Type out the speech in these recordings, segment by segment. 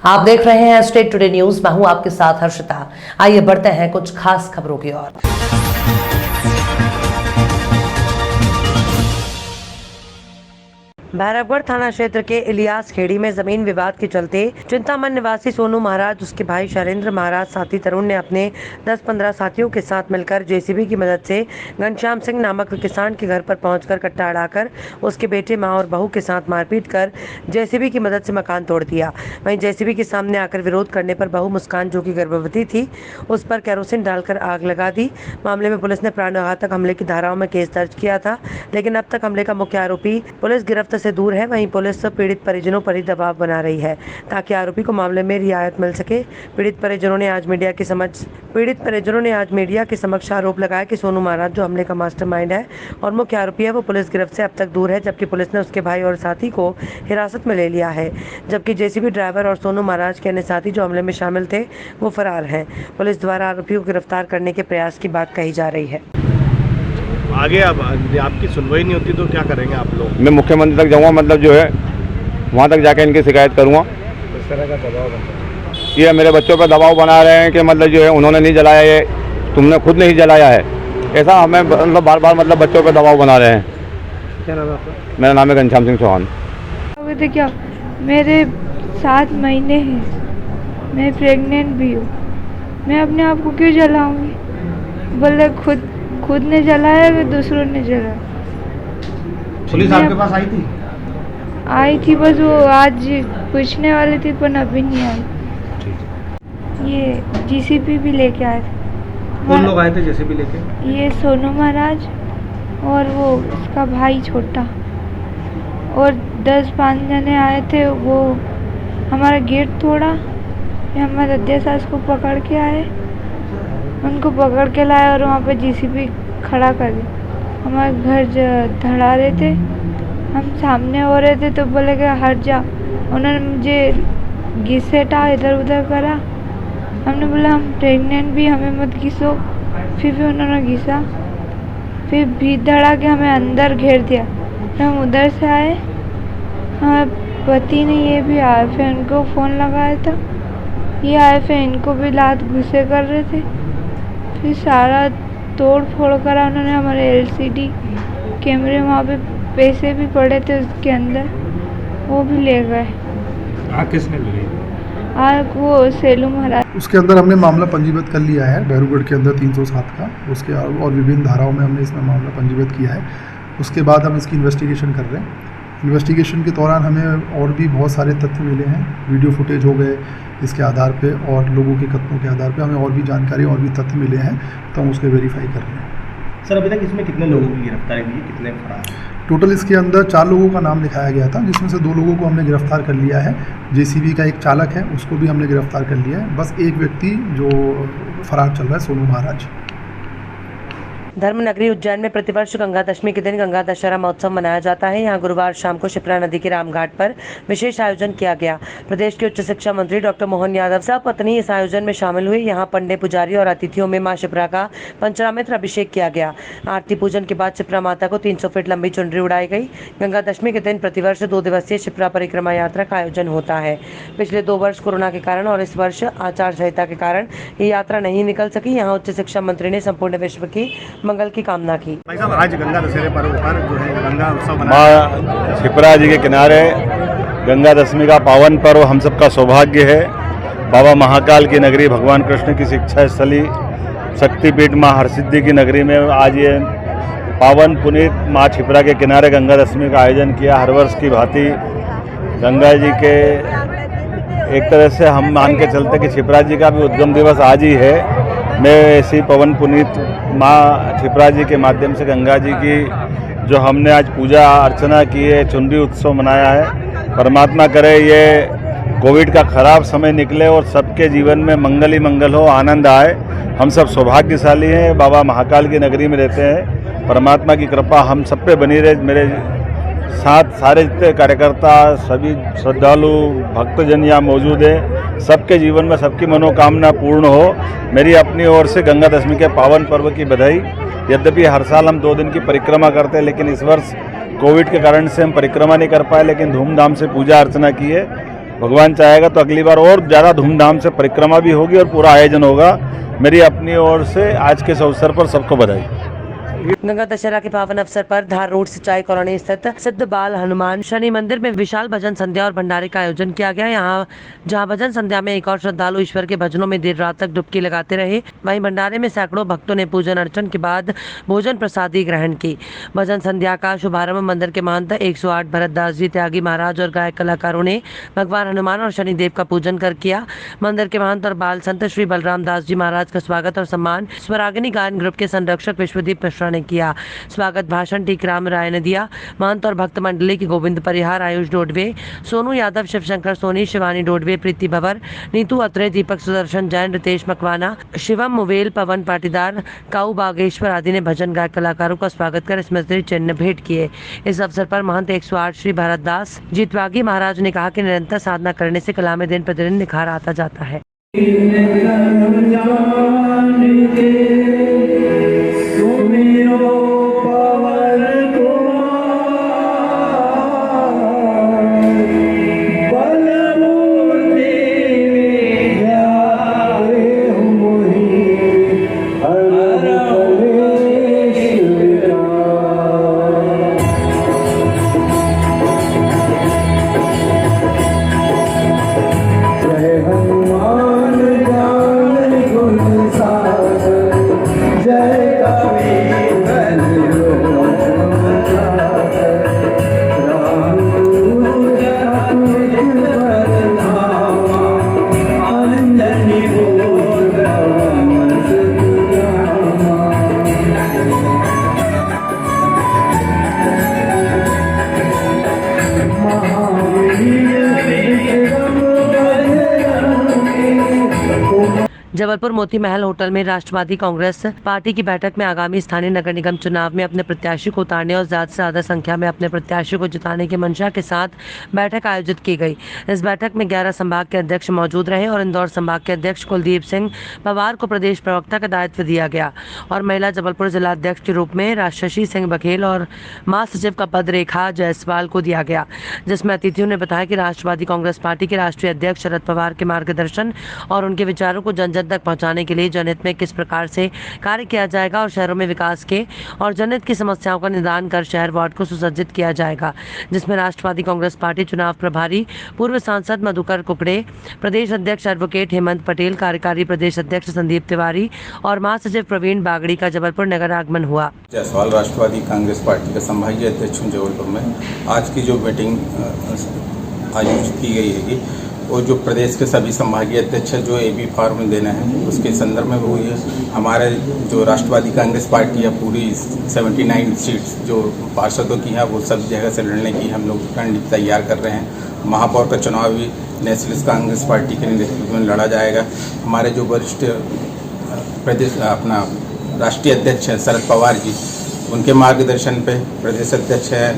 आप देख रहे हैं स्टेट टुडे न्यूज। मैं हूं आपके साथ हर्षिता। आइए बढ़ते हैं कुछ खास खबरों की ओर। भैरवगढ़ थाना क्षेत्र के इलियास खेड़ी में जमीन विवाद के चलते चिंतामन निवासी सोनू महाराज, उसके भाई शैलेंद्र महाराज, साथी तरुण ने अपने 10-15 साथियों के साथ मिलकर जेसीबी की मदद से घनश्याम सिंह नामक किसान के घर पर पहुंचकर कट्टा अड़ाकर उसके बेटे, मां और बहू के साथ मारपीट कर जेसीबी की मदद से मकान तोड़ दिया। वहीं जेसीबी के सामने आकर विरोध करने पर बहू मुस्कान, जो कि गर्भवती थी, उस पर केरोसिन डालकर आग लगा दी। मामले में पुलिस ने प्राणघातक हमले की धाराओं में केस दर्ज किया था, लेकिन अब तक हमले का मुख्य आरोपी पुलिस गिरफ्त से दूर है। वहीं पुलिस पीड़ित परिजनों पर ही दबाव बना रही है ताकि आरोपी को मामले में रियायत मिल सके। पीड़ित परिजनों ने आज मीडिया के समक्ष आरोप लगाया कि सोनू महाराज जो हमले का मास्टरमाइंड है और मुख्य आरोपी है, वो पुलिस गिरफ्त से अब तक दूर है, जबकि पुलिस ने उसके भाई और साथी को हिरासत में ले लिया है, जबकि जेसीबी ड्राइवर और सोनू महाराज के अन्य साथी जो हमले में शामिल थे वो फरार हैं। पुलिस द्वारा आरोपी को गिरफ्तार करने के प्रयास की बात कही जा रही है। आगे अब आपकी सुनवाई नहीं होती तो क्या करेंगे आप लोग? मैं मुख्यमंत्री तक जाऊंगा, मतलब जो है वहाँ तक जाके इनकी शिकायत करूंगा। इस तरह का दबाव बनता है? ये मेरे बच्चों पर दबाव बना रहे हैं कि मतलब जो है उन्होंने नहीं जलाया, ये तुमने खुद नहीं जलाया है, ऐसा हमें मतलब बार बार मतलब बच्चों पर दबाव बना रहे हैं। क्या नाम है आपका? मेरा नाम है घनश्याम सिंह चौहान। क्या मेरे 7 महीने हैं, मैं प्रेग्नेंट भी हूँ, मैं अपने आप को क्यों जलाऊंगी? बोले खुद ने जलाया कि दूसरों ने जलाया? पुलिस आपके पास आई थी? आई थी, बस वो आज पूछने वाली थी पर अभी नहीं आई। ये जीसीपी भी लेके आए थे। कौन लोग आए थे जेसीबी लेके? ये सोनू महाराज और वो उसका भाई छोटा और 10-5 जने आए थे। वो हमारा गेट तोड़ा, हमारे अध्यक्ष सास को पकड़ के आए, उनको पकड़ के लाए और वहाँ पे जीसीबी खड़ा कर दिया। हमारे घर धड़ा रहे थे, हम सामने हो रहे थे तो बोले कि हट जा। उन्होंने मुझे घिसेटा इधर उधर करा। हमने बोला हम प्रेग्नेंट भी, हमें मत घिसो। फिर भी उन्होंने घिसा, फिर भी धड़ा के हमें अंदर घेर दिया। फिर हम उधर से आए, हमारे पति ने ये भी आए, फिर उनको फ़ोन लगाया था, ये आए, फिर इनको भी लात घुसे कर रहे थे। फिर सारा तोड़ फोड़ करा उन्होंने। हमारे एलसीडी कैमरे, वहाँ पे पैसे भी पड़े थे उसके अंदर, वो भी ले गए। आग किसने लगाई? आग वो सेलू महाराज। उसके अंदर हमने मामला पंजीबद्ध कर लिया है, भैरवगढ़ के अंदर 307 का, उसके और विभिन्न धाराओं में हमने इसमें मामला पंजीबद्ध किया है। उसके बाद हम इसकी इन्वेस्टिगेशन कर रहे हैं। इन्वेस्टिगेशन के दौरान हमें और भी बहुत सारे तथ्य मिले हैं, वीडियो फुटेज हो गए, इसके आधार पे और लोगों के कथनों के आधार पे हमें और भी जानकारी और भी तथ्य मिले हैं, तो हम उसके वेरीफाई कर रहे हैं। सर, अभी तक इसमें कितने लोगों की गिरफ्तारी हुई है, कितने फरार? टोटल इसके अंदर 4 लोगों का नाम लिखाया गया था, जिसमें से 2 लोगों को हमने गिरफ्तार कर लिया है। जेसीबी का एक चालक है, उसको भी हमने गिरफ्तार कर लिया है। बस एक व्यक्ति जो फरार चल रहा है, सोनू महाराज। धर्मनगरी उज्जैन में प्रतिवर्ष गंगा दशमी के दिन गंगा दशहरा महोत्सव मनाया जाता है। यहाँ गुरुवार शाम को शिप्रा नदी के रामघाट पर विशेष आयोजन किया गया। प्रदेश के उच्च शिक्षा मंत्री डॉक्टर मोहन यादव सपत्नी इस आयोजन में शामिल हुए। यहाँ पंडे, पुजारी और अतिथियों में मां शिप्रा का पंचामृत अभिषेक किया गया। आरती पूजन के बाद शिप्रा माता को 300 फीट लंबी चुनरी उड़ाई गई। गंगा दशमी के दिन प्रतिवर्ष 2 दिवसीय शिप्रा परिक्रमा यात्रा का आयोजन होता है। पिछले 2 वर्ष कोरोना के कारण और इस वर्ष आचार संहिता के कारण ये यात्रा नहीं निकल सकी। यहाँ उच्च शिक्षा मंत्री ने संपूर्ण विश्व की मंगल की कामना की। भाई साहब, आज गंगा दशहरे पर्व पर जो है गंगा उत्सव माँ शिप्रा जी के किनारे गंगा दशमी का पावन पर्व हम सबका सौभाग्य है। बाबा महाकाल की नगरी, भगवान कृष्ण की शिक्षा स्थली, शक्तिपीठ माँ हरसिद्धि की नगरी में आज ये पावन पुनीत माँ शिप्रा के किनारे गंगा दशमी का आयोजन किया। हर वर्ष की भांति गंगा जी के एक तरह से हम मान के चलते कि शिप्रा जी का भी उद्गम दिवस आज ही है। मैं ऐसी पवन पुनीत माँ शिप्रा जी के माध्यम से गंगा जी की जो हमने आज पूजा अर्चना की है, चुनरी उत्सव मनाया है, परमात्मा करे ये कोविड का खराब समय निकले और सबके जीवन में मंगल ही मंगल हो, आनंद आए। हम सब सौभाग्यशाली हैं, बाबा महाकाल की नगरी में रहते हैं। परमात्मा की कृपा हम सब पे बनी रहे। मेरे साथ सारे जितने कार्यकर्ता, सभी श्रद्धालु भक्तजन यहाँ मौजूद है, सबके जीवन में सबकी मनोकामना पूर्ण हो, मेरी अपनी ओर से गंगा दशमी के पावन पर्व की बधाई। यद्यपि हर साल हम 2 दिन की परिक्रमा करते हैं, लेकिन इस वर्ष कोविड के कारण से हम परिक्रमा नहीं कर पाए, लेकिन धूमधाम से पूजा अर्चना की है। भगवान चाहेगा तो अगली बार और ज़्यादा धूमधाम से परिक्रमा भी होगी और पूरा आयोजन होगा। मेरी अपनी ओर से आज के इस अवसर पर सबको बधाई। गंगा दशहरा के पावन अवसर पर धार रोड सिंचाई कॉलोनी स्थित सिद्ध बाल हनुमान शनि मंदिर में विशाल भजन संध्या और भंडारे का आयोजन किया गया। यहाँ जहाँ भजन संध्या में एक और श्रद्धालु ईश्वर के भजनों में देर रात तक डुबकी लगाते रहे, वहीं भंडारे में सैकड़ों भक्तों ने पूजन अर्चन के बाद भोजन प्रसादी ग्रहण की। भजन संध्या का शुभारंभ मंदिर के महंत 108 भरतदास जी त्यागी महाराज और गायक कलाकारों ने भगवान हनुमान और शनिदेव का पूजन कर किया। मंदिर के महंत और बाल संत श्री बलराम दास जी महाराज का स्वागत और सम्मान स्वरागिनी गायन ग्रुप के संरक्षक विश्वदीप मिश्रा ने किया। स्वागत भाषण टीकराम राय ने दिया। महंत और भक्त मंडली की गोविंद परिहार, आयुष डोडवे, सोनू यादव, शिवशंकर सोनी, शिवानी डोडवे, प्रीति भवर, नीतू अत्रे, दीपक सुदर्शन जैन, रितेश मकवाना, शिवम मुवेल, पवन पाटीदार, काऊ बागेश्वर आदि ने भजन गायक कलाकारों का स्वागत कर स्मृति चिन्ह भेंट किए। इस अवसर पर महंत 108 श्री भरतदास जी त्यागी महाराज ने कहा कि निरंतर साधना करने से कला में दिन प्रतिदिन निखार आता जाता है। जबलपुर मोती महल होटल में राष्ट्रवादी कांग्रेस पार्टी की बैठक में आगामी स्थानीय नगर निगम चुनाव में अपने प्रत्याशी को उतारने और ज्यादा से ज्यादा संख्या में अपने प्रत्याशी को जिताने की मंशा के साथ बैठक आयोजित की गई। इस बैठक में 11 संभाग के अध्यक्ष मौजूद रहे और इंदौर संभाग के अध्यक्ष कुलदीप सिंह पवार को प्रदेश प्रवक्ता का दायित्व दिया गया और महिला जबलपुर जिला अध्यक्ष के रूप में शशि सिंह बघेल और महासचिव का पद रेखा जायसवाल को दिया गया, जिसमें अतिथियों ने बताया कि राष्ट्रवादी कांग्रेस पार्टी के राष्ट्रीय अध्यक्ष शरद पवार के मार्गदर्शन और उनके विचारों को जन जन तक पहुंचाने के लिए जनहित में किस प्रकार से कार्य किया जाएगा और शहरों में विकास के और जनहित की समस्याओं का निदान कर शहर वार्ड को सुसज्जित किया जाएगा, जिसमें राष्ट्रवादी कांग्रेस पार्टी चुनाव प्रभारी पूर्व सांसद मधुकर कुकड़े, प्रदेश अध्यक्ष एडवोकेट हेमंत पटेल, कार्यकारी प्रदेश अध्यक्ष संदीप तिवारी और महासचिव प्रवीण बागड़ी का जबलपुर नगर आगमन हुआ। जायसवाल राष्ट्रवादी कांग्रेस पार्टी का संभागीय अध्यक्ष हूं जबलपुर में। आज की जो मीटिंग आयोजित की गई है वो जो प्रदेश के सभी संभागीय अध्यक्ष जो AB फॉर्म देना है उसके संदर्भ में हुई है। हमारे जो राष्ट्रवादी कांग्रेस पार्टी है पूरी 79 सीट्स जो पार्षदों की हैं वो सब जगह से लड़ने की हम लोग रणनीति तैयार कर रहे हैं। महापौर का चुनाव भी नेशनलिस्ट कांग्रेस पार्टी के नेतृत्व में लड़ा जाएगा। हमारे जो वरिष्ठ प्रदेश अपना राष्ट्रीय अध्यक्ष हैं शरद पवार जी, उनके मार्गदर्शन पे प्रदेश अध्यक्ष हैं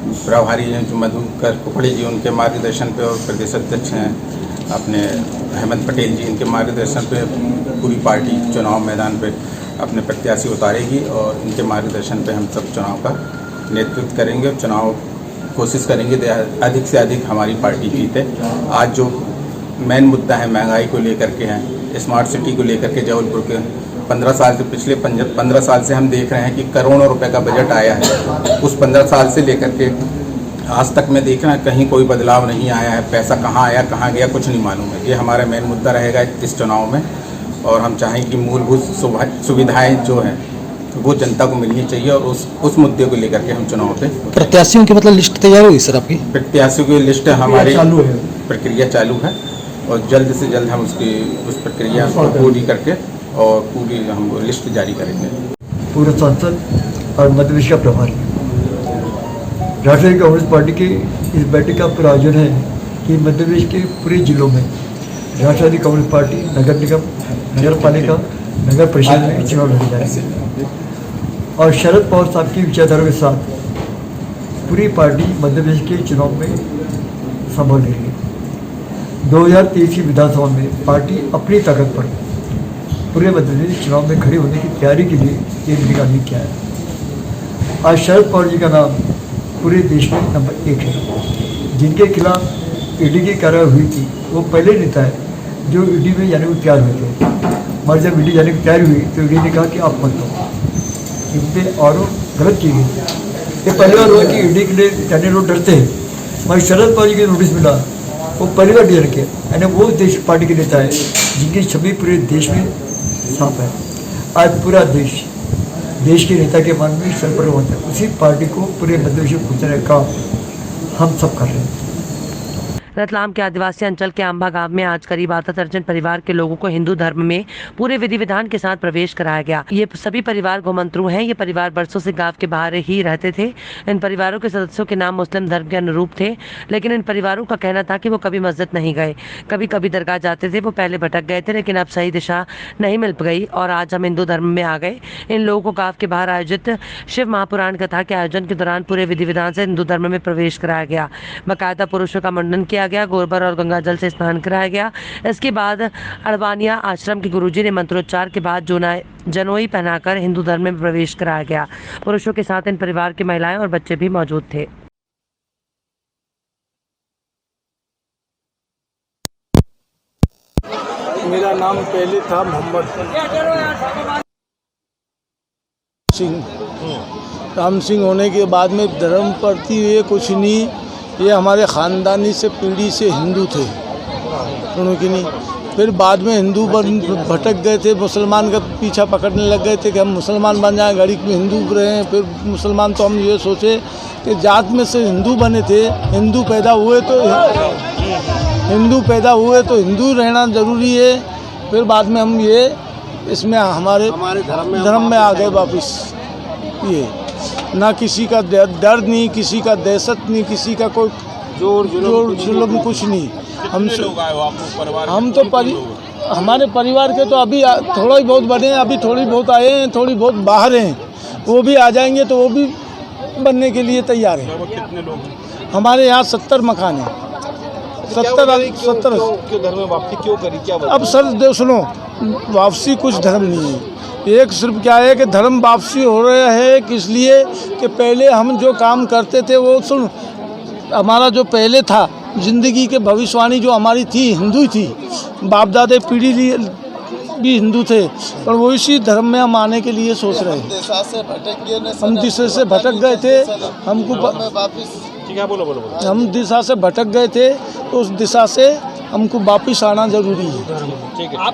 प्रभारी हैं जो मधुकर कुकड़े जी, उनके मार्गदर्शन पे और प्रदेश अध्यक्ष हैं अपने हेमंत पटेल जी, इनके मार्गदर्शन पे पूरी पार्टी चुनाव मैदान पे अपने प्रत्याशी उतारेगी और इनके मार्गदर्शन पे हम सब चुनाव का नेतृत्व करेंगे और चुनाव कोशिश करेंगे अधिक से अधिक हमारी पार्टी जीते। आज जो मेन मुद्दा है महंगाई को लेकर के है, स्मार्ट सिटी को लेकर के जबलपुर के 15 साल से पिछले 15 साल से हम देख रहे हैं कि करोड़ों रुपए का बजट आया है। उस 15 साल से लेकर के आज तक में देख रहे हैं कहीं कोई बदलाव नहीं आया है। पैसा कहाँ आया कहाँ गया कुछ नहीं मालूम है। ये हमारा मेन मुद्दा रहेगा इस चुनाव में और हम चाहें कि मूलभूत सुविधाएं जो हैं वो जनता को मिलनी चाहिए और उस मुद्दे को लेकर के हम चुनाव पे। प्रत्याशियों की मतलब लिस्ट तैयार हुई सर आपकी? प्रत्याशियों की लिस्ट हमारी प्रक्रिया चालू है और जल्द से जल्द हम उस प्रक्रिया को पूरी करके और पूरी हम लिस्ट जारी करेंगे। पूर्व सांसद और मध्य प्रदेश का प्रभारी राष्ट्रीय कांग्रेस पार्टी की इस बैठक का प्रायोजन है कि मध्य प्रदेश के पूरे जिलों में राष्ट्रवादी कांग्रेस पार्टी नगर निगम, नगर पालिका, नगर परिषद में चुनाव लड़े जाएंगे और शरद पवार साहब की विचारधारा के साथ पूरी पार्टी मध्य प्रदेश के चुनाव में संभल रही है। 2023 की विधानसभा में पार्टी अपनी ताकत पर पूरे मध्य प्रदेश चुनाव में खड़ी होने की तैयारी के लिए ये निकालने किया है। आज शरद पवार जी का नाम पूरे देश में नंबर 1 है, जिनके खिलाफ ईडी की कार्रवाई हुई थी वो पहले नेता है जो ईडी में जाने को तैयार हुए थे, मगर जब ईडी जाने की तैयारी हुई तो ईडी ने कहा कि आप मत दो, इन पर आरोप गलत की गई। ये पहली बार हुआ कि ईडी के लिए जाने लोग डरते हैं, मगर शरद पवार जी को नोटिस मिला वो पहली बार डर के, यानी वो देश पार्टी के नेता है जिनकी छवि पूरे देश में साफ है। आज पूरा देश के नेता के मन में सर पर होता है, उसी पार्टी को पूरे मध्य प्रदेश में पहुँचाने का हम सब कर रहे हैं। रतलाम के आदिवासी अंचल के आंबा गांव में आज करीब आधा दर्जन परिवार के लोगों को हिंदू धर्म में पूरे विधि विधान के साथ प्रवेश कराया गया। ये सभी परिवार गोमंत्रु हैं। ये परिवार बरसों से गांव के बाहर ही रहते थे। इन परिवारों के सदस्यों के नाम मुस्लिम धर्म के अनुरूप थे, लेकिन इन परिवारों का कहना था कि वो कभी मस्जिद नहीं गए, कभी कभी दरगाह जाते थे। वो पहले भटक गए थे, लेकिन अब सही दिशा नहीं मिल गई और आज हम हिंदू धर्म में आ गए। इन लोगों को गांव के बाहर आयोजित शिव महापुराण कथा के आयोजन के दौरान पूरे विधि विधान से हिंदू धर्म में प्रवेश कराया गया। बाकायदा पुरुषों का मुंडन किया गया, गोबर और गंगा जल से स्नान कराया गया। इसके बाद अड़बानिया आश्रम के गुरुजी ने मंत्रोच्चार के बाद जनोई पहनाकर हिंदू धर्म में प्रवेश कराया गया। पुरुषों के साथ इन परिवार की महिलाएं और बच्चे भी मौजूद थे। मेरा नाम पहले था मोहम्मद सिंह। राम सिंह होने के बाद में धर्म प्रति ये कुछ नहीं, ये हमारे ख़ानदानी से पीढ़ी से हिंदू थे, सुनो कि नहीं। फिर बाद में हिंदू भटक गए थे, मुसलमान का पीछा पकड़ने लग गए थे कि हम मुसलमान बन जाएं, घड़ी में हिंदू रहे। फिर मुसलमान तो हम ये सोचे कि जात में से हिंदू बने थे, हिंदू पैदा हुए तो हिंदू रहना ज़रूरी है। फिर बाद में हम ये इसमें हमारे धर्म में आ गए वापस। ये ना किसी का डर नहीं, किसी का दहशत नहीं, किसी का कोई जोर जुल्म कुछ नहीं। हम तो हमारे परिवार के तो अभी थोड़ा ही बहुत बने हैं, अभी थोड़ी बहुत आए हैं, थोड़ी बहुत बाहर हैं। वो भी आ जाएंगे तो वो भी बनने के लिए तैयार है। कितने लोग हैं? हमारे यहाँ 70 मकान हैं। 70 क्यों धर्म में वापसी क्यों करी, क्या अब सर सुनो, वापसी कुछ धर्म नहीं है। एक सिर्फ क्या है कि धर्म वापसी हो रहा है किस लिए कि पहले हम जो काम करते थे वो सुन, हमारा जो पहले था जिंदगी के भविष्यवाणी जो हमारी थी हिंदू थी, बाप दादे पीढ़ी भी हिंदू थे, और वो इसी धर्म में हम आने के लिए सोच रहे हैं। हम दिशा से भटक गए थे, हम दिशा से भटक गए थे, तो उस दिशा से हमको वापिस आना जरूरी है।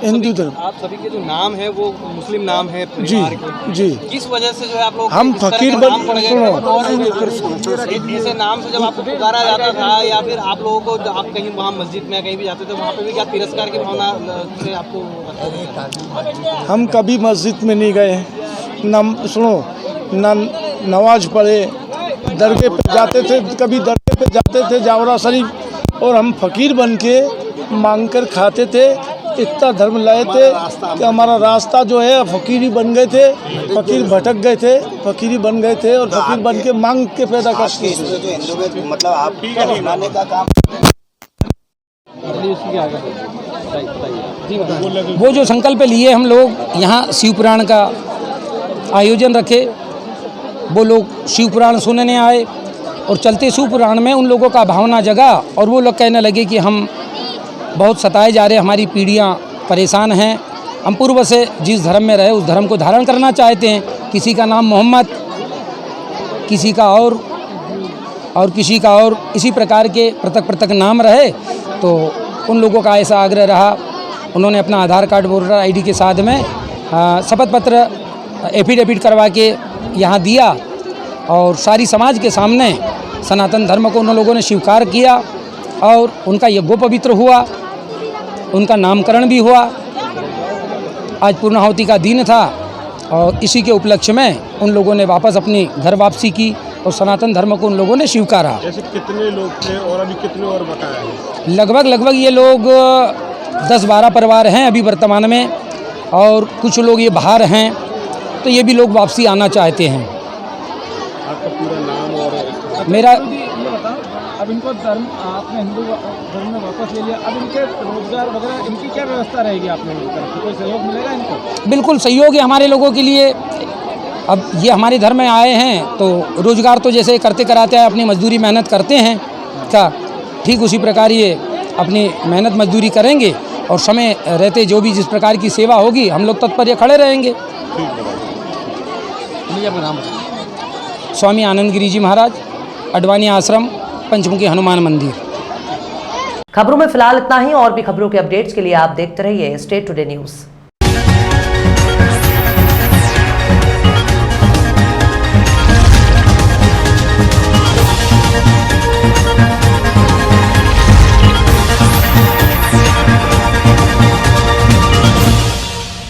हिंदू धर्म आप सभी के जो नाम है वो मुस्लिम नाम है जी। किस वजह से जो है आप लोग हम फकीर ऐसे नाम से जब आपको पुकारा जाता था, या फिर आप लोगों को आप कहीं वहाँ मस्जिद में कहीं भी जाते थे वहाँ पे भी क्या तिरस्कार की भावना से आपको? हम कभी मस्जिद में नहीं गए, न सुनो न नमाज पढ़े, दरगाह पे जाते थे, कभी दरगाह पे जाते थे जावरा शरीफ, और हम फकीर बन के मांग कर खाते थे। इतना धर्म लाए थे कि हमारा रास्ता जो है फकीरी बन गए थे, फकीर भटक गए थे, फकीरी बन गए थे और फकीर बन के मांग के पैदा करते थे। मतलब आप का काम वो जो संकल्प लिए हम लोग यहाँ शिव पुराण का आयोजन रखे, वो लोग शिव पुराण सुनने आए और चलते शिव पुराण में उन लोगों का भावना जगा, और वो लोग कहने लगे कि हम बहुत सताए जा रहे, हमारी पीढ़ियाँ परेशान हैं, हम पूर्व से जिस धर्म में रहे उस धर्म को धारण करना चाहते हैं। किसी का नाम मोहम्मद, किसी का और किसी का और, इसी प्रकार के पृथक पृथक नाम रहे। तो उन लोगों का ऐसा आग्रह रहा, उन्होंने अपना आधार कार्ड वोटर ID के साथ में शपथ पत्र एफिडेविट करवा के यहाँ दिया, और सारी समाज के सामने सनातन धर्म को उन लोगों ने स्वीकार किया, और उनका यज्ञोपवित्र हुआ, उनका नामकरण भी हुआ। आज पूर्णाहुति का दिन था, और इसी के उपलक्ष्य में उन लोगों ने वापस अपनी घर वापसी की और सनातन धर्म को उन लोगों ने स्वीकारा। ऐसे कितने लोग थे और अभी कितने और बकाया हैं? लगभग ये लोग 10-12 परिवार हैं अभी वर्तमान में, और कुछ लोग ये बाहर हैं, तो ये भी लोग वापसी आना चाहते हैं। आपका पूरा नाम और मेरा अब इनको धर्म आपने हिंदू धर्म में वापस ले लिया, अब इनके रोजगार वगैरह इनकी क्या व्यवस्था रहेगी? आपने कोई सहयोग मिलेगा इनको? बिल्कुल सहयोग है हमारे लोगों के लिए। अब ये हमारे धर्म में आए हैं तो रोजगार तो जैसे करते कराते हैं, अपनी मजदूरी मेहनत करते हैं क्या, ठीक उसी प्रकार ये अपनी मेहनत मजदूरी करेंगे और समय रहते जो भी जिस प्रकार की सेवा होगी हम लोग तत्पर खड़े रहेंगे। स्वामी आनंद गिरी जी महाराज, अडवाणी आश्रम, पंचमुखी हनुमान मंदिर। खबरों में फिलहाल इतना ही। और भी खबरों के अपडेट्स के लिए आप देखते रहिए स्टेट टुडे न्यूज़।